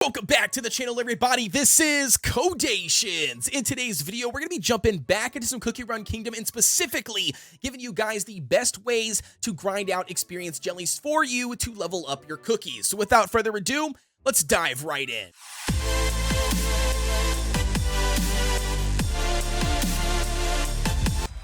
Welcome back to the channel, everybody. This is Kodeations. In today's video, we're going to be jumping back into some Cookie Run Kingdom and specifically giving you guys the best ways to grind out experience jellies for you to level up your cookies. So without further ado, let's dive right in.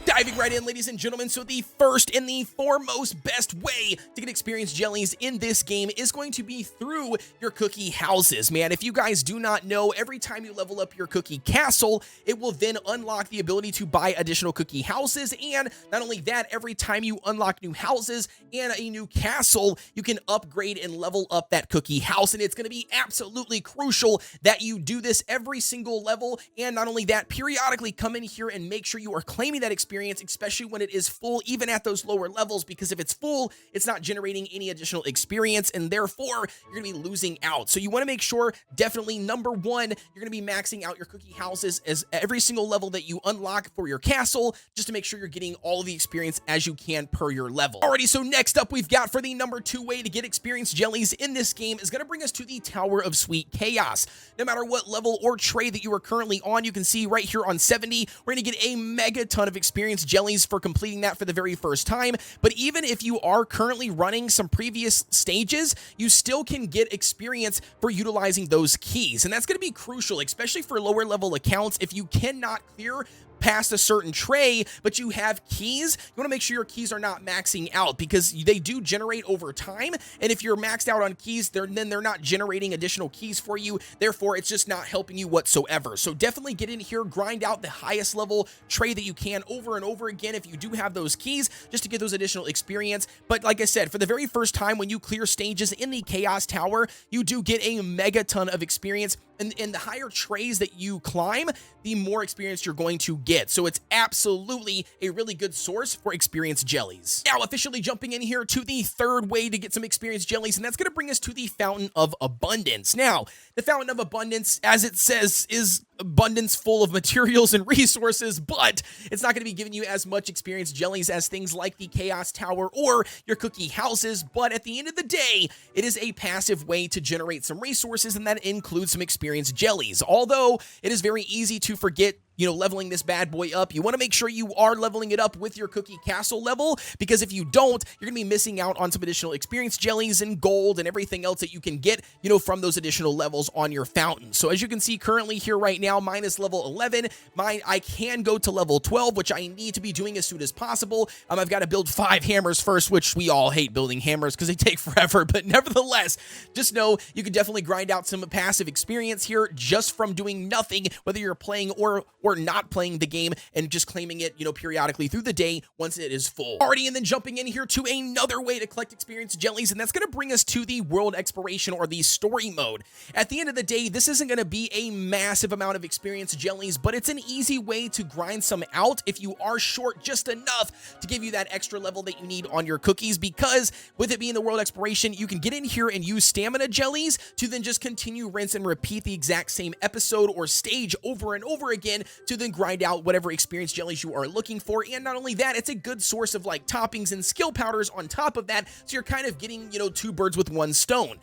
Diving right in, ladies and gentlemen, so the first and the foremost best way to get experience jellies in this game is going to be through your cookie houses. Man, if you guys do not know, every time you level up your cookie castle, it will then unlock the ability to buy additional cookie houses, and not only that, every time you unlock new houses and a new castle, you can upgrade and level up that cookie house, and it's going to be absolutely crucial that you do this every single level, and not only that, periodically come in here and make sure you are claiming that experience, especially when it is full, even at those lower levels, because if it's full, it's not generating any additional experience, and therefore, you're going to be losing out. So you want to make sure, definitely, number one, you're going to be maxing out your cookie houses as every single level that you unlock for your castle, just to make sure you're getting all of the experience as you can per your level. Alrighty, so next up, we've got for the number 2 way to get experience jellies in this game is going to bring us to the Tower of Sweet Chaos. No matter what level or tray that you are currently on, you can see right here on 70, we're going to get a mega ton of experience jellies for completing that for the very first time. But even if you are currently running some previous stages, you still can get experience for utilizing those keys, and that's going to be crucial, especially for lower level accounts. If you cannot clear past a certain tray, but you have keys, you want to make sure your keys are not maxing out, because they do generate over time, and if you're maxed out on keys, then they're not generating additional keys for you, therefore it's just not helping you whatsoever. So definitely get in here, grind out the highest level tray that you can over and over again if you do have those keys, just to get those additional experience. But like I said, for the very first time when you clear stages in the Chaos Tower, you do get a mega ton of experience, and the higher trays that you climb, the more experience you're going to get. So it's absolutely a really good source for experience jellies. Now, officially jumping in here to the third way to get some experience jellies, and that's going to bring us to the Fountain of Abundance. Now, the Fountain of Abundance, as it says, is abundance full of materials and resources, but it's not going to be giving you as much experience jellies as things like the Chaos Tower or your cookie houses. But at the end of the day, it is a passive way to generate some resources, and that includes some experience jellies. Although it is very easy to forget, leveling this bad boy up, you want to make sure you are leveling it up with your cookie castle level, because if you don't, you're going to be missing out on some additional experience jellies and gold and everything else that you can get, from those additional levels on your fountain. So as you can see currently here right now, mine is level 11. I can go to level 12, which I need to be doing as soon as possible. I've got to build 5 hammers first, which we all hate building hammers because they take forever, but nevertheless, just know you can definitely grind out some passive experience here just from doing nothing, whether you're playing or not playing the game, and just claiming it, periodically through the day once it is full. Alrighty, and then jumping in here to another way to collect experience jellies, and that's going to bring us to the world exploration or the story mode. At the end of the day, this isn't going to be a massive amount of experience jellies, but it's an easy way to grind some out if you are short just enough to give you that extra level that you need on your cookies, because with it being the world exploration, you can get in here and use stamina jellies to then just continue, rinse, and repeat the exact same episode or stage over and over again to then grind out whatever experience jellies you are looking for. And not only that, it's a good source of like toppings and skill powders on top of that, so you're kind of getting, 2 birds with 1 stone.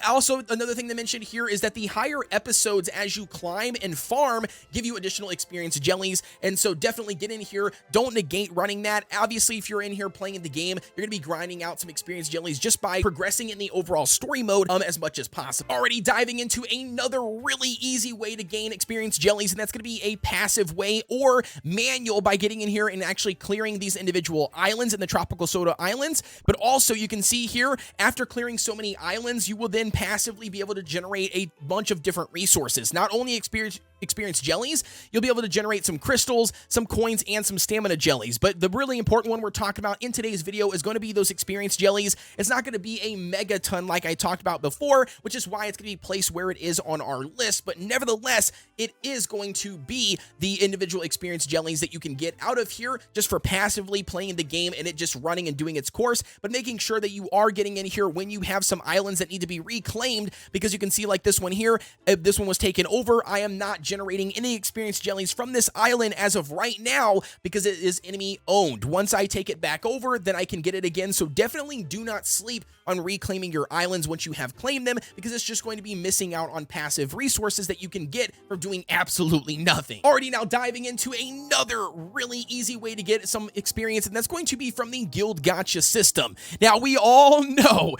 Also, another thing to mention here is that the higher episodes as you climb and farm give you additional experience jellies, and so definitely get in here. Don't negate running that. Obviously, if you're in here playing the game, you're going to be grinding out some experience jellies just by progressing in the overall story mode as much as possible. Already diving into another really easy way to gain experience jellies, and that's going to be a passive way or manual by getting in here and actually clearing these individual islands in the Tropical Soda Islands. But also, you can see here, after clearing so many islands, you will then passively be able to generate a bunch of different resources. Not only experience jellies, you'll be able to generate some crystals, some coins, and some stamina jellies. But the really important one we're talking about in today's video is going to be those experience jellies. It's not going to be a megaton like I talked about before, which is why it's going to be placed where it is on our list. But nevertheless, it is going to be the individual experience jellies that you can get out of here just for passively playing the game and it just running and doing its course, but making sure that you are getting in here when you have some islands that need to be reclaimed, because you can see like this one here, this one was taken over. I am not generating any experience jellies from this island as of right now because it is enemy owned. Once I take it back over, then I can get it again. So definitely do not sleep on reclaiming your islands once you have claimed them, because it's just going to be missing out on passive resources that you can get from doing absolutely nothing. Already now diving into another really easy way to get some experience, and that's going to be from the guild gacha system. Now we all know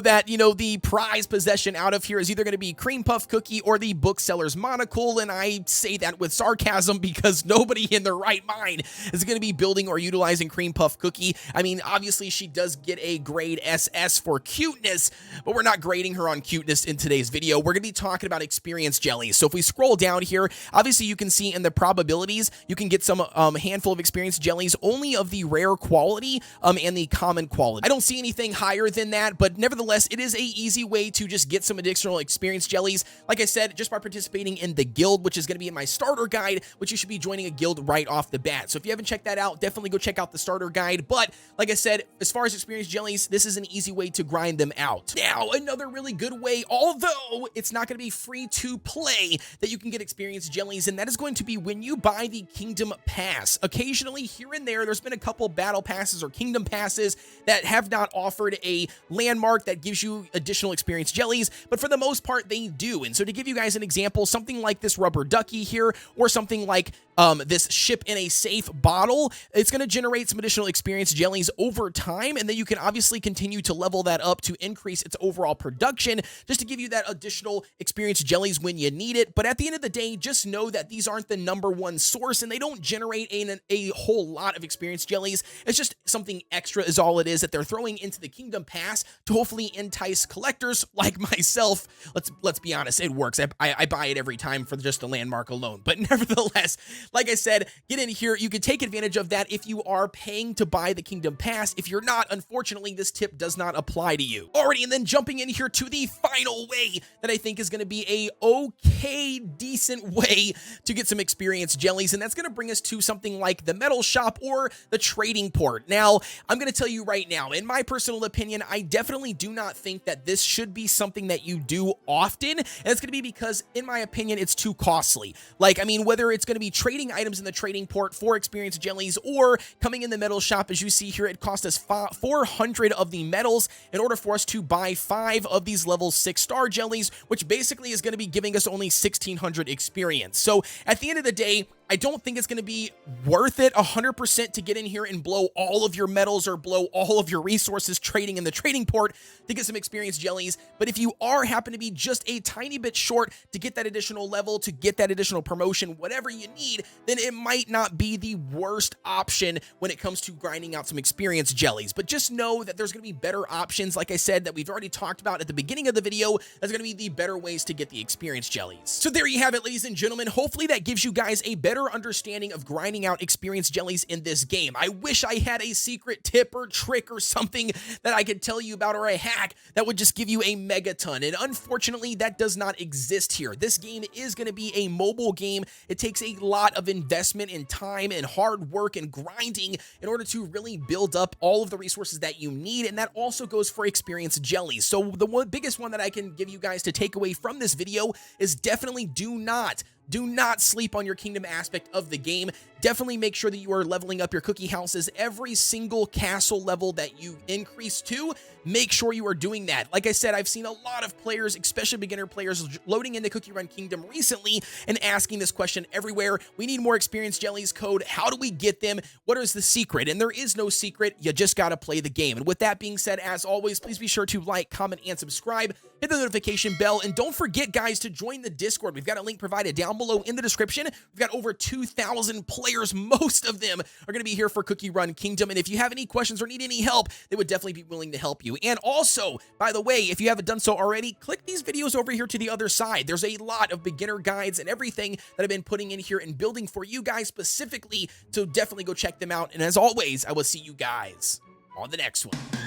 that, you know, the prize possession out of here is either going to be cream puff cookie or the bookseller's monocle, and I say that with sarcasm because nobody in their right mind is going to be building or utilizing cream puff cookie. I mean, obviously she does get a grade SS for cuteness, but we're not grading her on cuteness in today's video. We're going to be talking about experience jellies. So if we scroll down here, obviously you can see in the probabilities, you can get some handful of experience jellies only of the rare quality and the common quality. I don't see anything higher than that, but nevertheless, it is a easy way to just get some additional experience jellies. Like I said, just by participating in the guild, which is going to be in my starter guide, which you should be joining a guild right off the bat. So if you haven't checked that out, definitely go check out the starter guide. But like I said, as far as experience jellies, this is an easy way to grind them out. Now, another really good way, although it's not going to be free to play, that you can get experience jellies, and that is going to be when you buy the Kingdom Pass. Occasionally, here and there's been a couple battle passes or Kingdom Passes that have not offered a landmark that gives you additional experience jellies, but for the most part, they do. And so to give you guys an example, something like this rubber ducky here, or something like this ship in a safe bottle, it's going to generate some additional experience jellies over time, and then you can obviously continue to level that up to increase its overall production, just to give you that additional experience jellies when you need it. But at the end of the day, just know that these aren't the #1 source, and they don't generate a whole lot of experience jellies. It's just something extra is all it is that they're throwing into the Kingdom Pass to hopefully entice collectors like myself. Let's be honest, it works. I buy it every time for just the landmark alone. But nevertheless, like I said, get in here. You can take advantage of that if you are paying to buy the Kingdom Pass. If you're not, unfortunately, this tip does not apply to you. Alrighty, and then jumping in here to the final way that I think is going to be a okay, decent way to get some experience jellies, and that's going to bring us to something like the metal shop or the trading port. Now, I'm going to tell you right now, in my personal opinion, I definitely do not think that this should be something that you do often, and it's going to be because, in my opinion, it's too costly. Like, I mean, whether it's going to be trading items in the trading port for experience jellies or coming in the metal shop, as you see here, it cost us 400 of the metals in order for us to buy 5 of these level 6 star jellies, which basically is going to be giving us only 1,600 experience. So at the end of the day, I don't think it's going to be worth it 100% to get in here and blow all of your metals or blow all of your resources trading in the trading port to get some experience jellies. But if you happen to be just a tiny bit short to get that additional level, to get that additional promotion, whatever you need, then it might not be the worst option when it comes to grinding out some experience jellies. But just know that there's going to be better options, like I said, that we've already talked about at the beginning of the video. That's going to be the better ways to get the experience jellies. So there you have it, ladies and gentlemen. Hopefully that gives you guys a better understanding of grinding out experience jellies in this game. I wish I had a secret tip or trick or something that I could tell you about, or a hack that would just give you a megaton, and unfortunately that does not exist here. This game is going to be a mobile game. It takes a lot of investment in time and hard work and grinding in order to really build up all of the resources that you need, and that also goes for experience jellies. So the biggest one that I can give you guys to take away from this video is definitely do not sleep on your kingdom aspect of the game. Definitely make sure that you are leveling up your cookie houses every single castle level that you increase to. Make sure you are doing that. Like I said, I've seen a lot of players, especially beginner players, loading into Cookie Run Kingdom recently and asking this question everywhere. We need more experience jellies, Code. How do we get them? What is the secret? And there is no secret. You just got to play the game. And with that being said, as always, please be sure to like, comment, and subscribe. Hit the notification bell. And don't forget, guys, to join the Discord. We've got a link provided down below in the description. We've got over 2,000 players. Most of them are going to be here for Cookie Run Kingdom. And if you have any questions or need any help, they would definitely be willing to help you. And also, by the way, if you haven't done so already, click these videos over here to the other side. There's a lot of beginner guides and everything that I've been putting in here and building for you guys specifically. So definitely go check them out. And as always, I will see you guys on the next one.